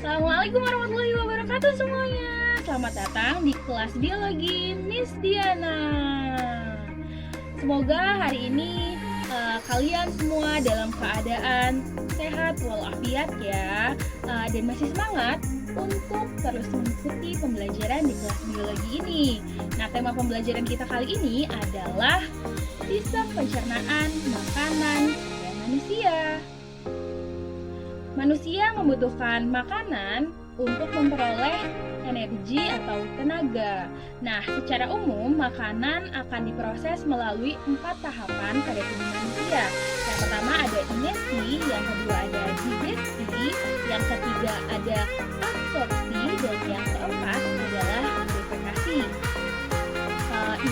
Assalamualaikum warahmatullahi wabarakatuh semuanya. Selamat datang di kelas biologi Miss Diana. Semoga hari ini kalian semua dalam keadaan sehat walafiat ya, dan masih semangat untuk terus mengikuti pembelajaran di kelas biologi ini. Nah, tema pembelajaran kita kali ini adalah sistem pencernaan makanan pada manusia. Manusia membutuhkan makanan untuk memperoleh energi atau tenaga. Nah, secara umum makanan akan diproses melalui 4 tahapan pada tubuh manusia. Yang pertama ada ingesti, yang kedua ada digesti, yang ketiga ada absorpsi, dan yang keempat adalah defekasi.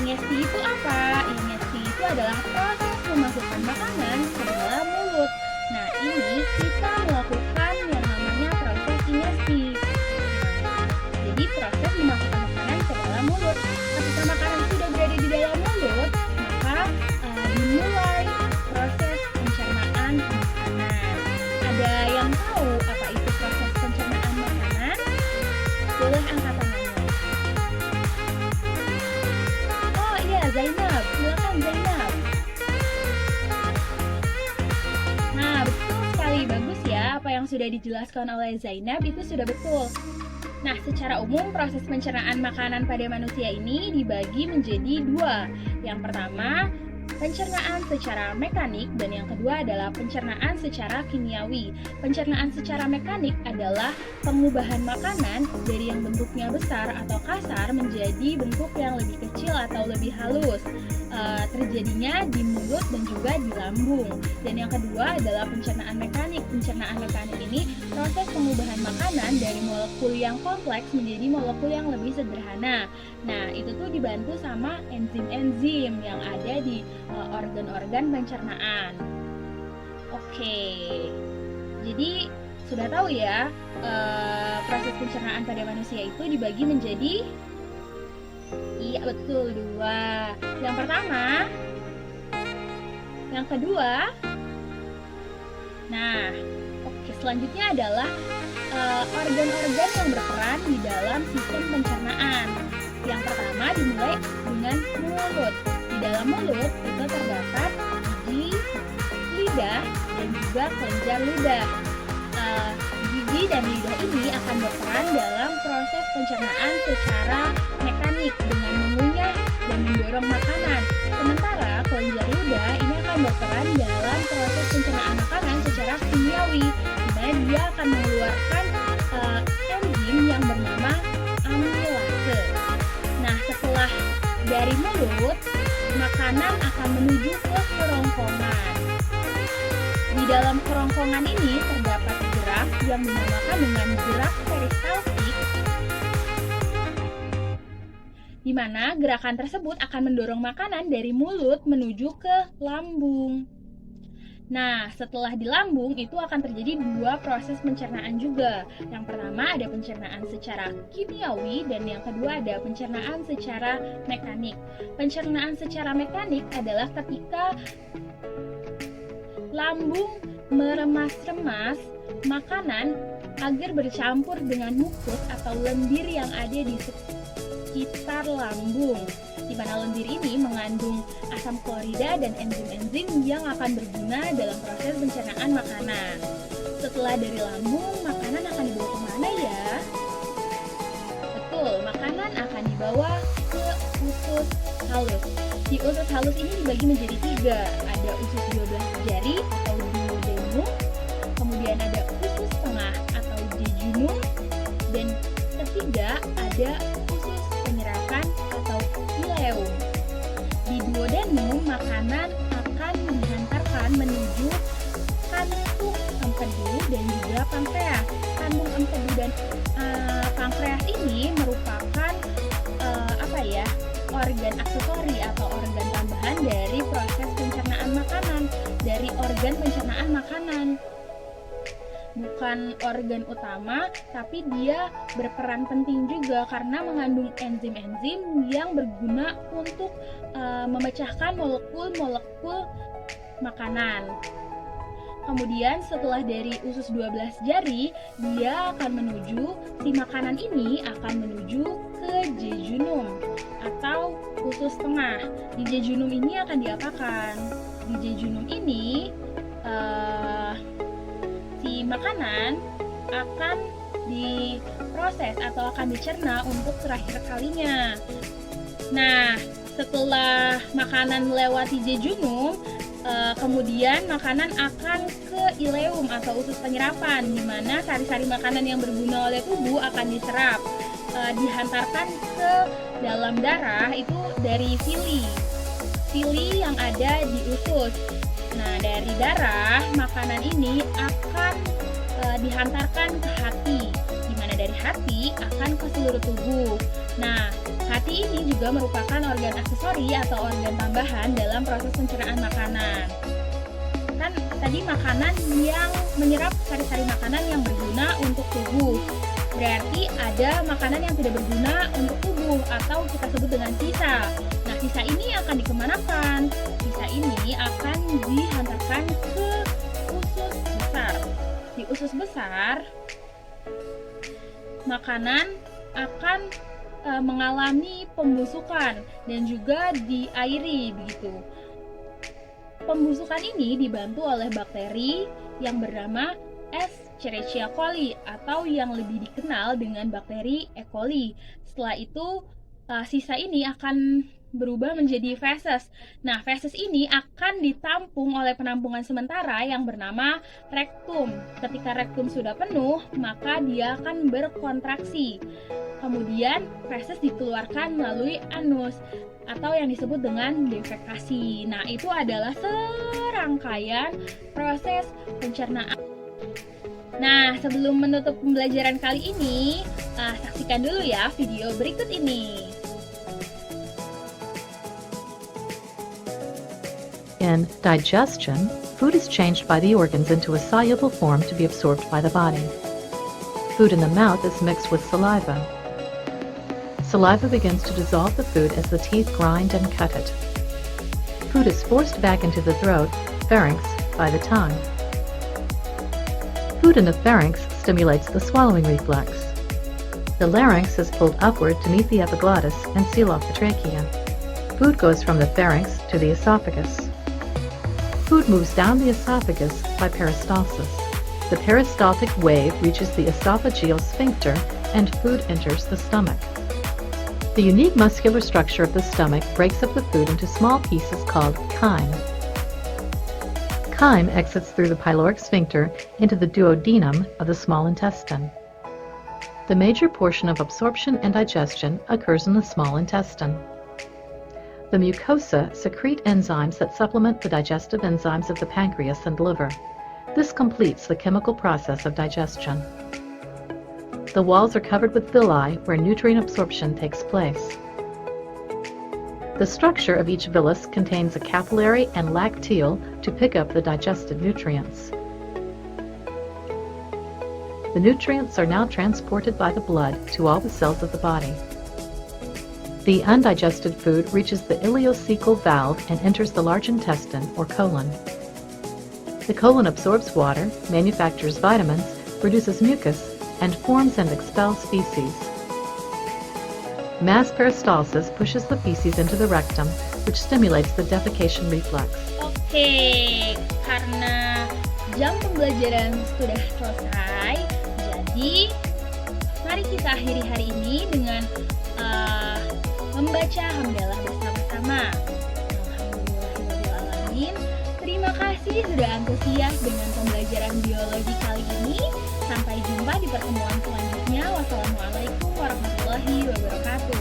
Ingesti itu apa? Ingesti itu adalah proses memasukkan makanan ke dalam mulut. Nah, ini kita melakukan yang namanya proses ingesti. Jadi proses memasukkan makanan ke dalam mulut. Ketika makanan sudah berada di dalam mulut, maka dimulai proses pencernaan makanan. Ada yang tahu apa itu proses pencernaan makanan? Boleh angkat tangannya. Oh iya, Zainab. Silakan Zainab. Nah, betul sekali. Bagus ya, apa yang sudah dijelaskan oleh Zainab itu sudah betul. Nah, secara umum proses pencernaan makanan pada manusia ini dibagi menjadi 2. Yang pertama, pencernaan secara mekanik, dan yang kedua adalah pencernaan secara kimiawi. Pencernaan secara mekanik adalah pengubahan makanan dari yang bentuknya besar atau kasar menjadi bentuk yang lebih kecil atau lebih halus. Terjadinya di mulut dan juga di lambung. Dan yang kedua adalah pencernaan mekanik. Pencernaan mekanik ini proses pengubahan makanan dari molekul yang kompleks menjadi molekul yang lebih sederhana. Nah, itu tuh dibantu sama enzim-enzim yang ada di organ-organ pencernaan. Oke, jadi sudah tahu ya, proses pencernaan pada manusia itu dibagi menjadi, iya betul, 2. Yang pertama, yang kedua. Nah, oke, selanjutnya adalah organ-organ yang berperan di dalam sistem pencernaan. Yang pertama dimulai dengan mulut. Di dalam mulut itu terdapat gigi, lidah, dan juga kelenjar ludah. Gigi dan lidah ini akan berperan dalam proses pencernaan secara mekanik dengan mengunyah dan mendorong makanan. Sementara kelenjar ludah ini akan berperan dalam proses pencernaan makanan secara kimiawi, di mana dia akan mengeluarkan enzim yang bernama amilase. Nah, setelah dari mulut, makanan akan menuju ke kerongkongan. Di dalam kerongkongan ini terdapat gerak yang dinamakan dengan gerak peristaltik, di mana gerakan tersebut akan mendorong makanan dari mulut menuju ke lambung. Nah, setelah di lambung itu akan terjadi 2 proses pencernaan juga. Yang pertama ada pencernaan secara kimiawi, dan yang kedua ada pencernaan secara mekanik. Pencernaan secara mekanik adalah ketika lambung meremas-remas makanan agar bercampur dengan mukus atau lendir yang ada di sekitar lambung, di mana lendir ini mengandung asam klorida dan enzim-enzim yang akan berguna dalam proses pencernaan makanan. Setelah dari lambung, makanan akan dibawa kemana ya? Betul, makanan akan dibawa ke usus halus. Di usus halus ini dibagi menjadi 3. Ada usus 12 jari atau duodenum, kemudian ada usus tengah atau jejunum, dan ketiga ada usus penyerapan atau ileum. Di duodenum, makanan akan dihantarkan menuju kantung empedu dan juga pankreas. Kantung empedu dan pankreas ini merupakan organ aksesori atau organ tambahan dari proses pencernaan makanan, dari organ pencernaan makanan. Bukan organ utama, tapi dia berperan penting juga karena mengandung enzim-enzim yang berguna untuk memecahkan molekul-molekul makanan. Kemudian setelah dari usus 12 jari, dia akan menuju, si makanan ini akan menuju ke jejunum atau usus tengah. Di jejunum ini akan diapakan? Di jejunum ini si makanan akan diproses atau akan dicerna untuk terakhir kalinya. Nah, setelah makanan melewati jejunum, kemudian makanan akan ke ileum atau usus penyerapan, di mana sari-sari makanan yang berguna oleh tubuh akan diserap, dihantarkan ke dalam darah itu dari villi yang ada di usus. Nah, dari darah makanan ini akan dihantarkan ke hati, di mana dari hati akan ke seluruh tubuh. Nah, hati ini juga merupakan organ aksesori atau organ tambahan dalam proses pencernaan makanan. Kan tadi makanan yang menyerap sari-sari makanan yang berguna untuk tubuh. Berarti ada makanan yang tidak berguna untuk tubuh atau kita sebut dengan sisa. Nah, sisa ini akan dikemanakan? Sisa ini akan dihantarkan ke usus besar. Di usus besar, makanan akan mengalami pembusukan dan juga diairi begitu. Pembusukan ini dibantu oleh bakteri yang bernama Escherichia coli atau yang lebih dikenal dengan bakteri E. coli. Setelah itu sisa ini akan berubah menjadi feses. Nah, feses ini akan ditampung oleh penampungan sementara yang bernama rektum. Ketika rektum sudah penuh, maka dia akan berkontraksi. Kemudian feses dikeluarkan melalui anus atau yang disebut dengan defekasi. Nah, itu adalah serangkaian proses pencernaan. Nah, sebelum menutup pembelajaran kali ini, saksikan dulu ya video berikut ini. In digestion, food is changed by the organs into a soluble form to be absorbed by the body. Food in the mouth is mixed with saliva. Saliva begins to dissolve the food as the teeth grind and cut it. Food is forced back into the throat, pharynx, by the tongue. Food in the pharynx stimulates the swallowing reflex. The larynx is pulled upward to meet the epiglottis and seal off the trachea. Food goes from the pharynx to the esophagus. Food moves down the esophagus by peristalsis. The peristaltic wave reaches the esophageal sphincter and food enters the stomach. The unique muscular structure of the stomach breaks up the food into small pieces called chyme. Chyme exits through the pyloric sphincter into the duodenum of the small intestine. The major portion of absorption and digestion occurs in the small intestine. The mucosa secrete enzymes that supplement the digestive enzymes of the pancreas and liver. This completes the chemical process of digestion. The walls are covered with villi where nutrient absorption takes place. The structure of each villus contains a capillary and lacteal to pick up the digested nutrients. The nutrients are now transported by the blood to all the cells of the body. The undigested food reaches the ileocecal valve and enters the large intestine or colon. The colon absorbs water, manufactures vitamins, produces mucus, and forms and expels feces. Mass peristalsis pushes the feces into the rectum, which stimulates the defecation reflex. Oke, karena jam pembelajaran sudah selesai, jadi mari kita akhiri hari ini dengan membaca hamdalah bersama-sama. Alhamdulillahirrahmanirrahim. Terima kasih sudah antusias dengan pembelajaran biologi kali ini. Sampai jumpa di pertemuan selanjutnya. Wassalamualaikum warahmatullahi wabarakatuh.